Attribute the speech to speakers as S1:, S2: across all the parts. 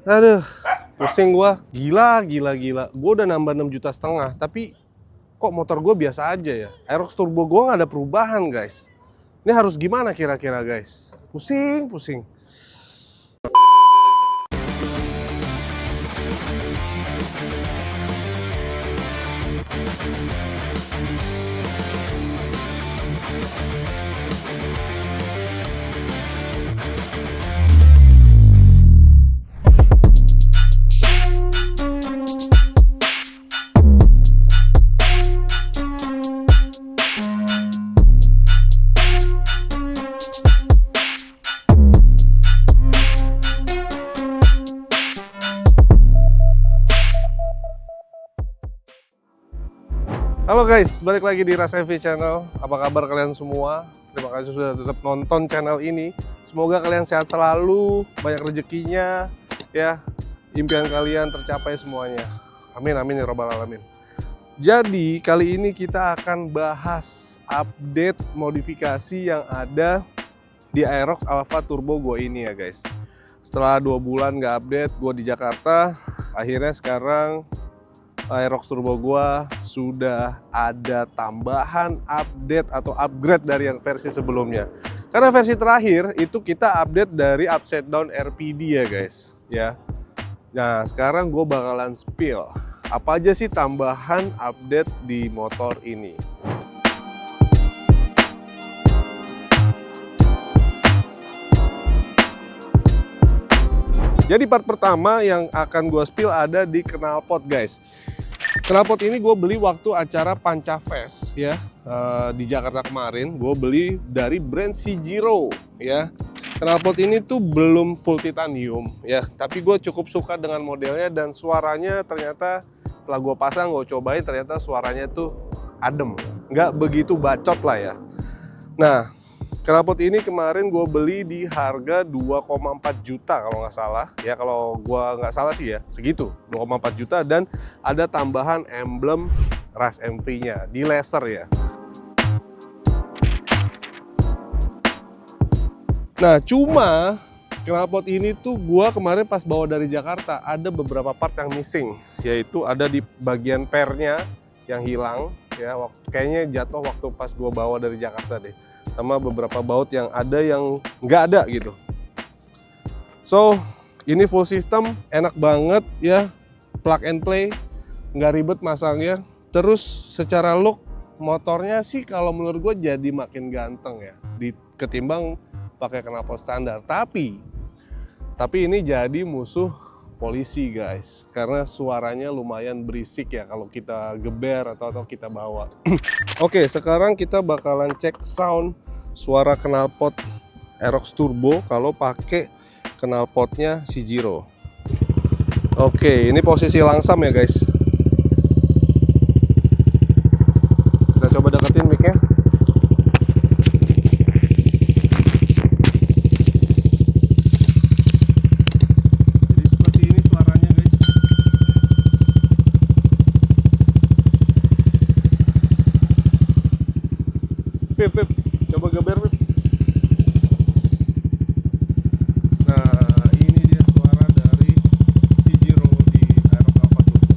S1: Aduh, pusing gua. Gila. Gua udah nambah 6,5 juta, tapi kok motor gua biasa aja ya. Aerox Turbo gua nggak ada perubahan, guys. Ini harus gimana kira-kira, guys? Pusing. Halo guys, balik lagi di Ras MV Channel. Apa kabar kalian semua? Terima kasih sudah tetap nonton channel ini. Semoga kalian sehat selalu, banyak rezekinya, ya. Impian kalian tercapai semuanya. Amin ya robbal alamin. Jadi kali ini kita akan bahas update modifikasi yang ada di Aerox Alpha Turbo gue ini ya guys. Setelah 2 bulan nggak update, gue di Jakarta, akhirnya sekarang Aerox Turbo gua sudah ada tambahan update atau upgrade dari yang versi sebelumnya. Karena versi terakhir itu kita update dari upside down RPD ya guys, ya. Nah, sekarang gue bakalan spill apa aja sih tambahan update di motor ini. Jadi part pertama yang akan gue spill ada di knalpot guys. Knalpot ini gue beli waktu acara Panca Fest ya, di Jakarta kemarin. Gue beli dari brand Cjiro ya. Knalpot ini tuh belum full titanium ya, tapi gue cukup suka dengan modelnya dan suaranya ternyata setelah gue pasang, gue cobain, ternyata suaranya tuh adem, nggak begitu bacot lah ya. Nah, knalpot ini kemarin gue beli di harga 2,4 juta kalau nggak salah ya, kalau gue nggak salah sih ya segitu, 2,4 juta, dan ada tambahan emblem Ras MV nya di laser ya. Nah, cuma knalpot ini tuh gue kemarin pas bawa dari Jakarta ada beberapa part yang missing, yaitu ada di bagian pernya yang hilang ya, kayaknya jatuh waktu pas gue bawa dari Jakarta deh, sama beberapa baut yang ada yang nggak ada gitu. So ini full system, enak banget ya, plug and play, nggak ribet masangnya. Terus secara look motornya sih kalau menurut gue jadi makin ganteng ya, ketimbang pakai knalpot standar. Tapi ini jadi musuh polisi guys, karena suaranya lumayan berisik ya kalau kita geber atau kita bawa. Oke, sekarang kita bakalan cek sound suara knalpot Aerox Turbo kalau pakai knalpotnya Cjiro. Oke, ini posisi langsam ya guys. Kita coba deketin mic-nya. Pip, coba geber Pip. Nah, ini dia suara dari Cjiro di Aerox Alpha Turbo.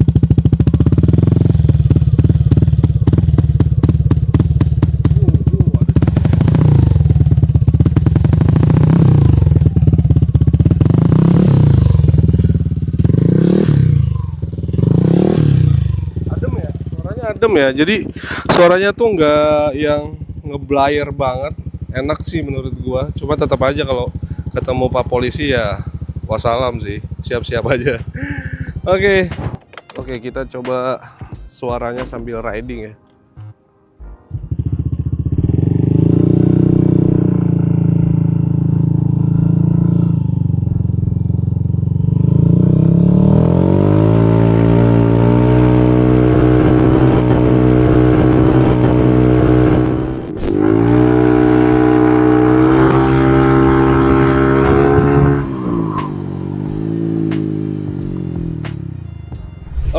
S1: Ada adem ya, suaranya adem ya. Jadi suaranya tuh nggak yang ngeblayer banget, enak sih menurut gua. Cuma tetap aja kalau ketemu Pak Polisi ya wassalam sih, siap-siap aja. Oke, kita coba suaranya sambil riding ya.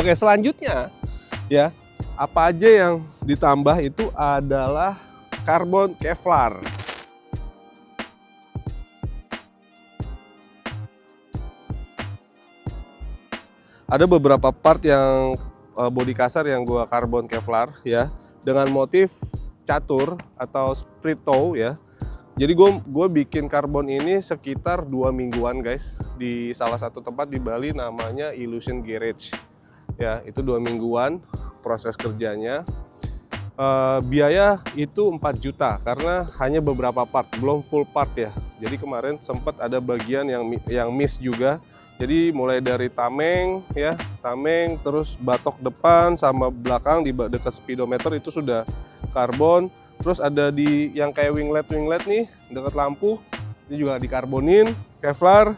S1: Oke, selanjutnya ya, apa aja yang ditambah itu adalah karbon Kevlar. ada beberapa part yang bodi kasar yang gua karbon Kevlar ya, dengan motif catur atau split toe ya. Jadi gue bikin karbon ini sekitar 2 mingguan guys, di salah satu tempat di Bali namanya Illusion Garage ya. Itu 2 mingguan proses kerjanya. Biaya itu 4 juta karena hanya beberapa part, belum full part ya. Jadi kemarin sempat ada bagian yang miss juga. Jadi mulai dari tameng ya, tameng, terus batok depan sama belakang di dekat speedometer itu sudah karbon. Terus ada di yang kayak winglet nih dekat lampu, ini juga dikarbonin Kevlar.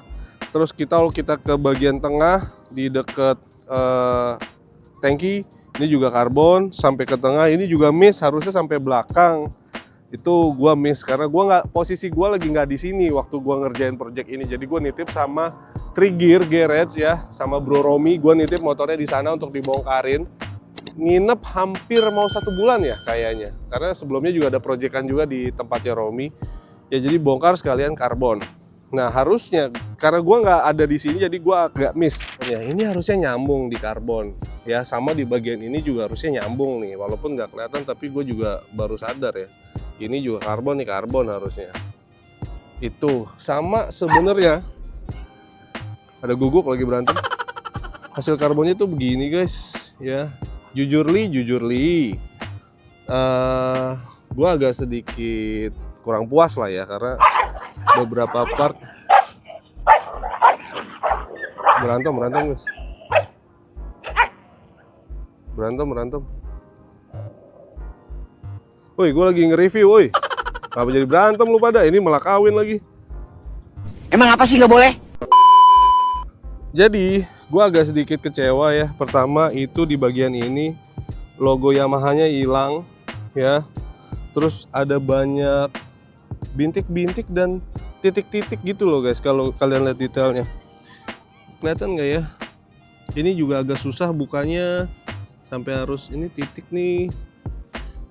S1: Terus kita ke bagian tengah di dekat tangki, ini juga karbon sampai ke tengah. Ini juga miss, harusnya sampai belakang. Itu gua miss karena posisi gua lagi nggak di sini waktu gua ngerjain project ini. Jadi gua nitip sama Trigger Garage ya, sama Bro Romi. Gua nitip motornya di sana untuk dibongkarin. Nginep hampir mau 1 bulan ya kayaknya, karena sebelumnya juga ada proyekan juga di tempatnya Romi ya. Jadi bongkar sekalian karbon. Nah harusnya karena gua nggak ada di sini, jadi gua agak miss ya. Ini harusnya nyambung di karbon ya, sama di bagian ini juga harusnya nyambung nih, walaupun nggak kelihatan tapi gue juga baru sadar ya, ini juga karbon nih, karbon harusnya. Itu sama sebenarnya. Ada guguk lagi berantem. Hasil karbonnya tuh begini guys ya. Jujur li, gue agak sedikit kurang puas lah ya, karena beberapa part berantem guys, berantem. Woi, gue lagi nge-review, woi. Kenapa jadi berantem lu pada? Ini malah kawin lagi.
S2: Emang apa sih nggak boleh?
S1: Jadi gue agak sedikit kecewa ya. Pertama itu di bagian ini logo Yamaha-nya hilang ya. Terus ada banyak bintik-bintik dan titik-titik gitu loh guys, kalau kalian lihat detailnya. Kelihatan nggak ya? Ini juga agak susah bukanya, sampai harus ini titik nih.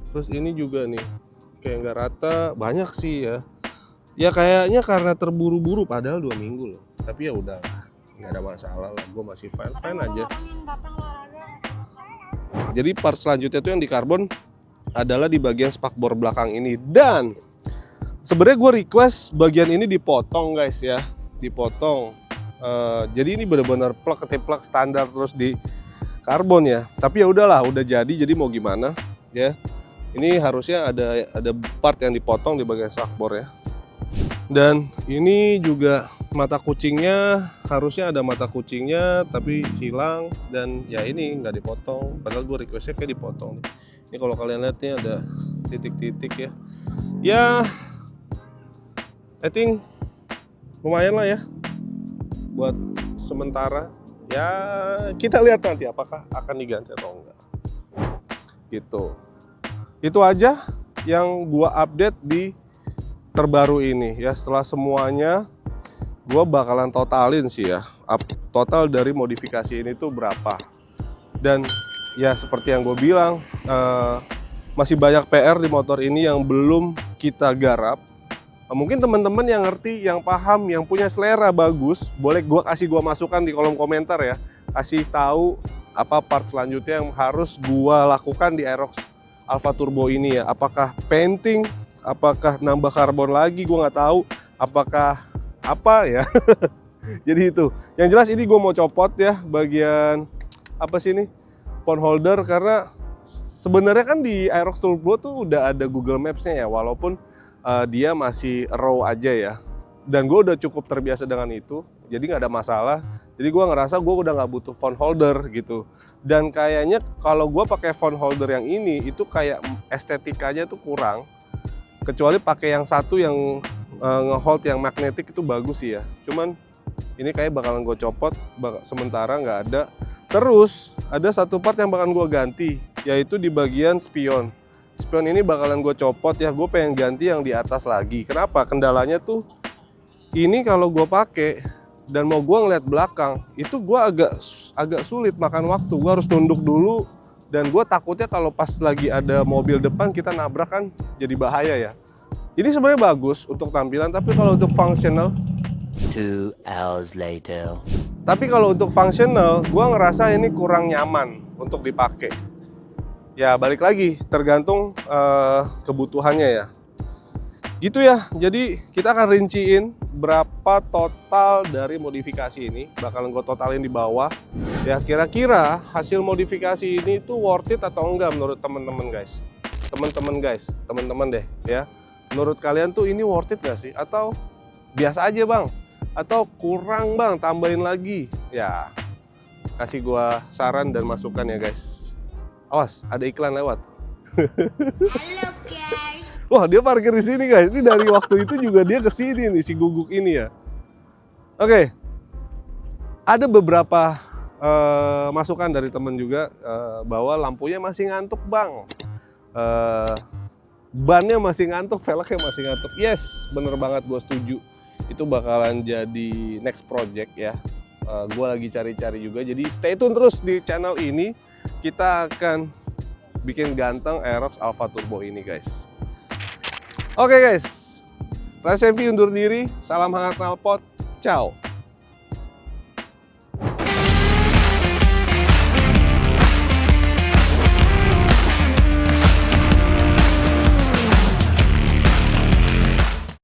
S1: Terus ini juga nih kayak nggak rata, banyak sih ya. Ya kayaknya karena terburu-buru, padahal 2 minggu loh. Tapi ya udah, nggak ada masalah lah, gue masih fine aja. Jadi part selanjutnya tuh yang di karbon adalah di bagian spakbor belakang ini. Dan sebenarnya gue request bagian ini dipotong guys ya, dipotong. Jadi ini benar-benar plug standar terus di karbon ya. Tapi ya udahlah, udah jadi mau gimana ya. Ini harusnya ada part yang dipotong di bagian spakbor ya. Dan ini juga mata kucingnya, harusnya ada mata kucingnya tapi hilang, dan ya ini nggak dipotong, padahal gue requestnya kayak dipotong. Ini kalau kalian lihat nih ada titik-titik ya. Ya I think lumayan lah ya buat sementara ya. Kita lihat nanti apakah akan diganti atau enggak gitu. Itu aja yang gua update di terbaru ini ya. Setelah semuanya gue bakalan totalin sih ya, total dari modifikasi ini tuh berapa. Dan ya seperti yang gue bilang, masih banyak PR di motor ini yang belum kita garap. Mungkin teman-teman yang ngerti, yang paham, yang punya selera bagus, boleh kasih gue masukan di kolom komentar ya. Kasih tahu apa part selanjutnya yang harus gue lakukan di Aerox Alpha Turbo ini ya. Apakah painting, apakah nambah karbon lagi, gue nggak tahu. Apakah apa ya. Jadi itu yang jelas, ini gue mau copot ya bagian apa sih ini, phone holder, karena sebenarnya kan di Aerox Turbo tuh udah ada Google Maps-nya ya, walaupun dia masih raw aja ya. Dan gue udah cukup terbiasa dengan itu, jadi nggak ada masalah. Jadi gue ngerasa gue udah nggak butuh phone holder gitu. Dan kayaknya kalau gue pakai phone holder yang ini, itu kayak estetikanya tuh kurang. Kecuali pakai yang satu yang ngehold yang magnetik, itu bagus sih ya. Cuman ini kayak bakalan gue copot, sementara nggak ada. Terus ada satu part yang bakalan gue ganti, yaitu di bagian spion. Spion ini bakalan gue copot ya. Gue pengen ganti yang di atas lagi. Kenapa? Kendalanya tuh ini kalau gue pakai dan mau gue ngeliat belakang, itu gue agak sulit makan waktu. Gue harus nunduk dulu, dan gue takutnya kalau pas lagi ada mobil depan kita nabrak kan jadi bahaya ya. Ini sebenarnya bagus untuk tampilan, tapi kalau untuk functional
S2: 2 hours later.
S1: Tapi kalau untuk functional, gue ngerasa ini kurang nyaman untuk dipakai. Ya balik lagi, tergantung kebutuhannya ya. Gitu ya, jadi kita akan rinciin berapa total dari modifikasi ini. Bakalan gue totalin di bawah. Ya kira-kira hasil modifikasi ini tuh worth it atau enggak menurut teman-teman guys. Teman-teman deh ya. Menurut kalian tuh ini worth it gak sih? Atau biasa aja bang? Atau kurang bang, tambahin lagi? Ya, kasih gua saran dan masukan ya guys. Awas, ada iklan lewat.
S3: Halo guys.
S1: Wah, dia parkir di sini guys. Ini dari waktu itu juga dia ke sini nih, si guguk ini ya. Oke. Ada beberapa masukan dari temen juga bahwa lampunya masih ngantuk bang. Bannya masih ngantuk, velgnya masih ngantuk. Yes, bener banget, gue setuju. Itu bakalan jadi next project ya. Gue lagi cari-cari juga, jadi stay tune terus di channel ini. Kita akan bikin ganteng Aerox Alpha Turbo ini guys. Oke guys, Ras MV undur diri. Salam hangat knalpot. Ciao.